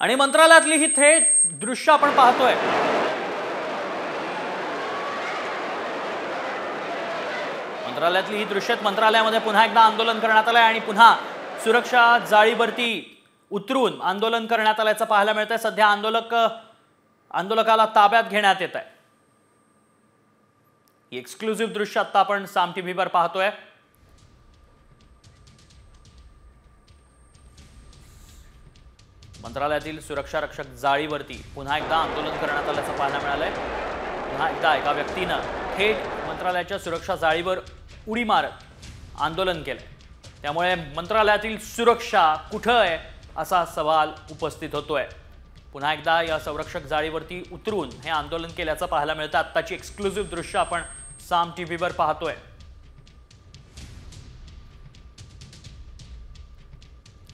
आणि मंत्रालयातली ही थेट दृश्य आपण पाहतोय। मंत्रालयातली ही दृश्य मंत्रालयामध्ये पुन्हा एकदा आंदोलन करण्यात आलंय आणि पुन्हा सुरक्षा जाळीवरती उतरून आंदोलन करण्यात आल्याचं पाहायला मिळतंय। सध्या आंदोलकाला ताब्यात घेण्यात येत आहे। ही एक्सक्लुसिव्ह दृश्य आता आपण साम टीव्हीवर पाहतोय। मंत्रालयातील सुरक्षा रक्षक जाळीवरती पुन्हा एकदा आंदोलन करण्यात आल्याचं पाहायला मिळालंय। पुन्हा एकदा एका व्यक्तीनं थेट मंत्रालयाच्या सुरक्षा जाळीवर उडी मारत आंदोलन केलंय। त्यामुळे मंत्रालयातील सुरक्षा कुठे आहे असा सवाल उपस्थित होतोय। पुन्हा एकदा या संरक्षक जाळीवरती उतरून हे आंदोलन केल्याचं पाहायला मिळतं। आत्ताची एक्सक्लुसिव्ह दृश्य आपण साम टीव्हीवर पाहतोय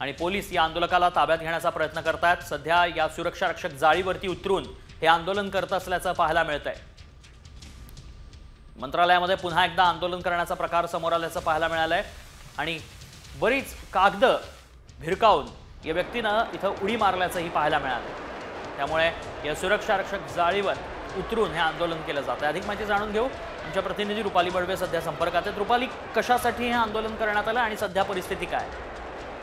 आणि पोलीस या आंदोलकाला ताब्यात घेण्याचा प्रयत्न करतात। सध्या या सुरक्षा रक्षक जाळीवरती उतरून हे आंदोलन करत असल्याचं पाहायला मिळतंय। मंत्रालयामध्ये पुन्हा एकदा आंदोलन करण्याचा प्रकार समोर आल्याचं पाहायला मिळालंय आणि बरीच कागदं भिरकावून या व्यक्तीनं इथं उडी मारल्याचंही पाहायला मिळालं। त्यामुळे या सुरक्षा रक्षक जाळीवर उतरून हे आंदोलन केलं जातं। अधिक माहिती जाणून घेऊ। आमच्या प्रतिनिधी रुपाली बडवे सध्या संपर्कात आहेत। रुपाली, कशासाठी हे आंदोलन करण्यात आलं आणि सध्या परिस्थिती काय?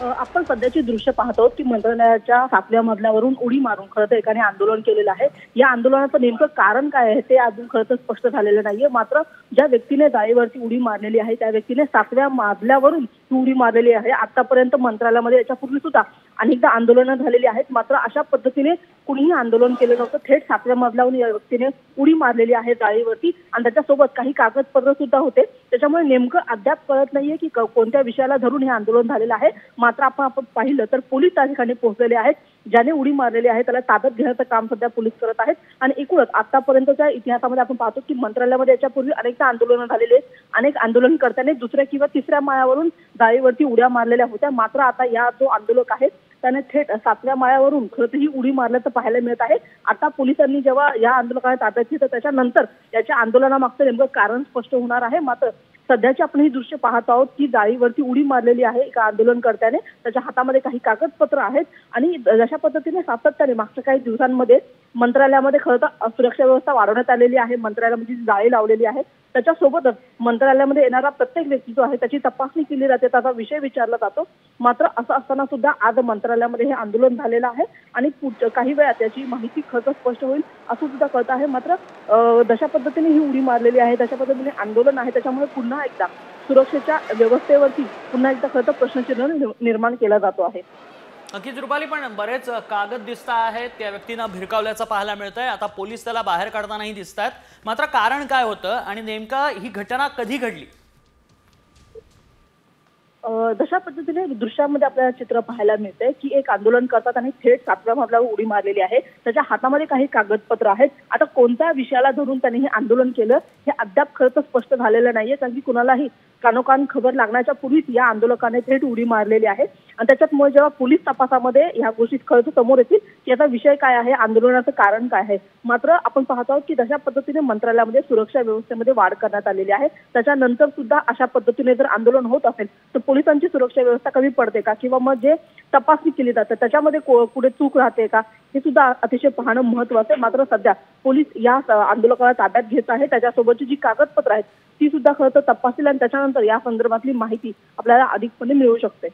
आपण सध्याची दृश्य पाहतो की मंत्रालयाच्या 7व्या मजल्यावरून उडी मारून खरं तर एकाने आंदोलन केलेलं आहे। या आंदोलनाचं नेमकं कारण काय आहे ते अजून खरं तर स्पष्ट झालेलं नाहीये। मात्र ज्या व्यक्तीने जाळीवरती उडी मारलेली आहे त्या व्यक्तीने 7व्या मजल्यावरून उडी मारलेली आहे। आतापर्यंत मंत्रालयामध्ये याच्यापूर्वी सुद्धा अनेकदा आंदोलनं झालेली आहेत, मात्र अशा पद्धतीने कुणीही आंदोलन केलं नव्हतं। थेट 7व्या मजल्यावरून या व्यक्तीने उडी मारलेली आहे जाळीवरती आणि त्याच्यासोबत काही कागदपत्र सुद्धा होते। त्याच्यामुळे नेमकं अद्याप कळत नाहीये की कोणत्या विषयाला धरून हे आंदोलन झालेलं आहे। मात्र आपण पाहिलं तर पोलीस त्या ठिकाणी पोहोचलेले आहेत। ज्याने उडी मारलेली आहे त्याला ताब्यात घेण्याचं काम सध्या पोलीस करत आहेत आणि एकूणच आतापर्यंतच्या इतिहासामध्ये आपण पाहतो की मंत्रालयामध्ये याच्यापूर्वी अनेकदा आंदोलनं झालेली आहेत। अनेक आंदोलनकर्त्यांनी दुसऱ्या किंवा तिसऱ्या माळ्यावरून जाळीवरती उड्या मारलेल्या होत्या, मात्र आता या जो आंदोलक आहे त्याने थेट 7व्या माळ्यावरून खरं ही उडी मारल्याचं पाहायला मिळत आहे। आता पोलिसांनी जेव्हा या आंदोलकाला ताब्यात घेतलं त्याच्यानंतर याच्या आंदोलनामागचं नेमकं कारण स्पष्ट होणार आहे। मात्र सध्याची आपण ही दृश्य पाहत आहोत की जाळीवरती उडी मारलेली आहे एका आंदोलनकर्त्याने। त्याच्या हातामध्ये काही कागदपत्र आहेत आणि जशा पद्धतीने सातत्याने मागच्या काही दिवसांमध्ये मंत्रालयामध्ये खरं तर सुरक्षा व्यवस्था वाढवण्यात आलेली आहे। मंत्रालयामध्ये जाळी लावलेली आहे, त्याच्यासोबतच मंत्रालयामध्ये येणारा प्रत्येक व्यक्ती जो आहे त्याची तपासणी केली जाते, त्याचा विषय विचारला जातो। मात्र असं असताना सुद्धा आज मंत्रालयामध्ये हे आंदोलन झालेलं आहे आणि काही वेळात त्याची माहिती खरं स्पष्ट होईल असं सुद्धा कळत आहे। मात्र जशा पद्धतीने ही उडी मारलेली आहे तशा पद्धतीने आंदोलन आहे, त्याच्यामुळे पुन्हा एकदा सुरक्षेच्या व्यवस्थेवरती पुन्हा एकदा खरं तर प्रश्नचिन्ह निर्माण केला जातो आहे। नक्कीच रुपाली, पण बरेच कागद दिसत आहेत त्या व्यक्तीनं भिरकावल्याचं पाहायला मिळतंय। आता पोलीस त्याला बाहेर काढतानाही दिसत आहेत, मात्र कारण काय होतं आणि नेमका ही घटना कधी घडली? जशा पद्धतीने दृश्यामध्ये आपल्याला चित्र पाहायला मिळतंय की एक आंदोलन करतात आणि थेट 7व्या मजल्यावर उडी मारलेली आहे। त्याच्या हातामध्ये काही कागदपत्र आहेत। आता कोणत्या विषयाला धरून त्यांनी हे आंदोलन केलं हे अद्याप खरं तर स्पष्ट झालेलं नाहीये, कारण की कुणालाही कानोकान खबर लागण्याच्या पूर्वीच या आंदोलकाने थेट उडी मारलेली आहे आणि त्याच्यामुळे जेव्हा पोलीस तपासामध्ये ह्या गोष्टी खरं तर समोर येतील की याचा विषय काय आहे, आंदोलनाचं कारण काय आहे। मात्र आपण पाहत आहोत की जशा पद्धतीने मंत्रालयामध्ये सुरक्षा व्यवस्थेमध्ये वाढ करण्यात आलेली आहे, त्याच्यानंतर सुद्धा अशा पद्धतीने जर आंदोलन होत असेल तर पोलिसांची सुरक्षा व्यवस्था कमी पडते का, किंवा मग जे तपासणी केली जाते त्याच्यामध्ये पुढे चूक राहते का, हे सुद्धा अतिशय पाहणं महत्त्वाचं आहे। मात्र सध्या पोलीस या आंदोलकाला ताब्यात घेत आहे, त्याच्यासोबतची जी कागदपत्र आहेत ती सुद्धा खरं तर तपासतील आणि त्याच्यानंतर या संदर्भातली माहिती आपल्याला अधिकपणे मिळू शकते।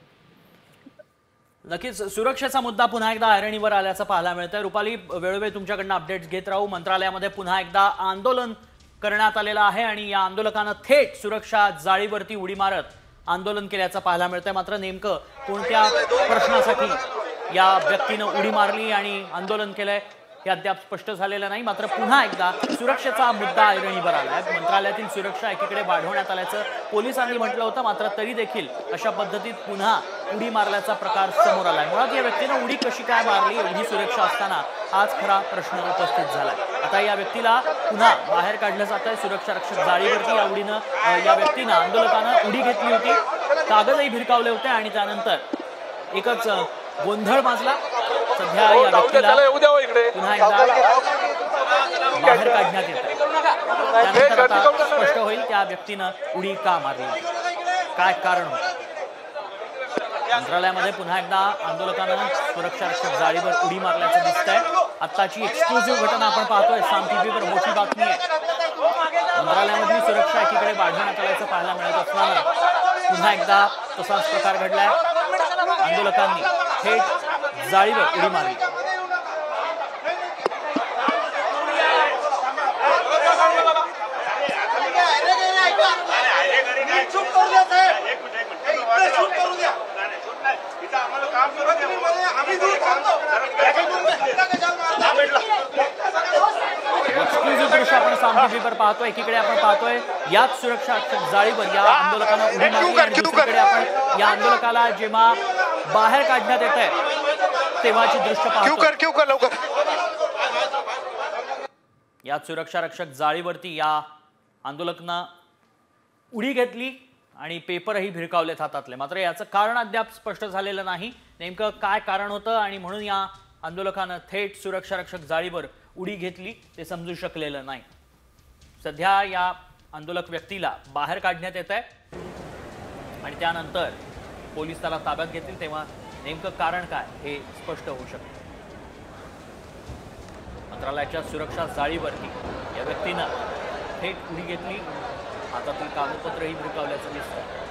नक्कीच सुरक्षेचा मुद्दा पुन्हा एकदा ऐरणीवर आल्याचं पाहायला मिळतंय। रुपाली, वेळोवेळी तुमच्याकडनं अपडेट्स घेत राहू। मंत्रालयामध्ये पुन्हा एकदा आंदोलन करण्यात आलेलं आहे आणि या आंदोलकानं थेट सुरक्षा जाळीवरती उडी मारत आंदोलन केल्याचं पाहायला मिळतंय। मात्र नेमकं कोणत्या प्रश्नासाठी या व्यक्तीनं उडी मारली आणि आंदोलन केलंय हे अद्याप स्पष्ट झालेलं नाही। मात्र पुन्हा एकदा सुरक्षेचा मुद्दा ऐरणीवर आलाय। मंत्रालयातील सुरक्षा एकीकडे वाढवण्यात आल्याचं पोलिसांनी म्हटलं होतं, मात्र तरी देखील अशा पद्धतीत पुन्हा उडी मारल्याचा प्रकार समोर आलाय। मुळात या व्यक्तीनं उडी कशी काय मारली, एवढी सुरक्षा असताना हाच खरा प्रश्न उपस्थित झालाय। आता या व्यक्तीला पुन्हा बाहेर काढलं जात आहे सुरक्षा रक्षक जाळीवरती। या व्यक्तीनं आंदोलकानं उडी घेतली होती, कागदही भिरकावले होते आणि त्यानंतर एकच गोंधळ माजला। सध्या या व्यक्तीला पुन्हा एकदा बाहेर काढण्यात येत आहे। त्यानंतर आता स्पष्ट होईल त्या व्यक्तीनं उडी का मारली, काय कारण होतं। मंत्रालयामध्ये पुन्हा एकदा आंदोलकांना सुरक्षा रक्षक जाळीवर उडी मारल्याचं दिसतंय। आत्ताची एक्सक्लुझिव्ह घटना आपण पाहतोय, साम टीव्हीवर मोठी बातमी आहे। मंत्रालयामधली सुरक्षा एकीकडे वाढवण्यात आल्याचं पाहायला मिळत असताना पुन्हा एकदा तसाच प्रकार घडलाय। आंदोलकांनी थेट जाळीवर उडी मारली। एक्सक्लुझिव्ह दृश्य आपण साम टीव्हीवर पाहतोय। एकीकडे आपण पाहतोय याच सुरक्षा जाळीवर या आंदोलकांना उडी मारली आणि दुसरीकडे आपण या आंदोलकाला जेव्हा बाहेर काढण्यात येत आहे तेव्हाची दृश्य पाहतोय। याच सुरक्षा रक्षक जाळीवरती या आंदोलकांना उडी घेतली आणि पेपरही भिरकावलेत हातातले। मात्र याचं कारण अद्याप स्पष्ट झालेलं नाही, नेमकं काय कारण होतं आणि म्हणून या आंदोलकानं थेट सुरक्षा रक्षक जाळीवर उडी घेतली ते समजू शकलेलं नाही। सध्या या आंदोलक व्यक्तीला बाहेर काढण्यात येत आहे आणि त्यानंतर पोलीस त्याला ताब्यात घेतील तेव्हा नेमकं कारण काय हे स्पष्ट होऊ शकतं। मंत्रालयाच्या सुरक्षा जाळीवरती या व्यक्तीनं थेट उडी घेतली, हातातील कागदपत्रही भिरकावल्याचं दिसतं।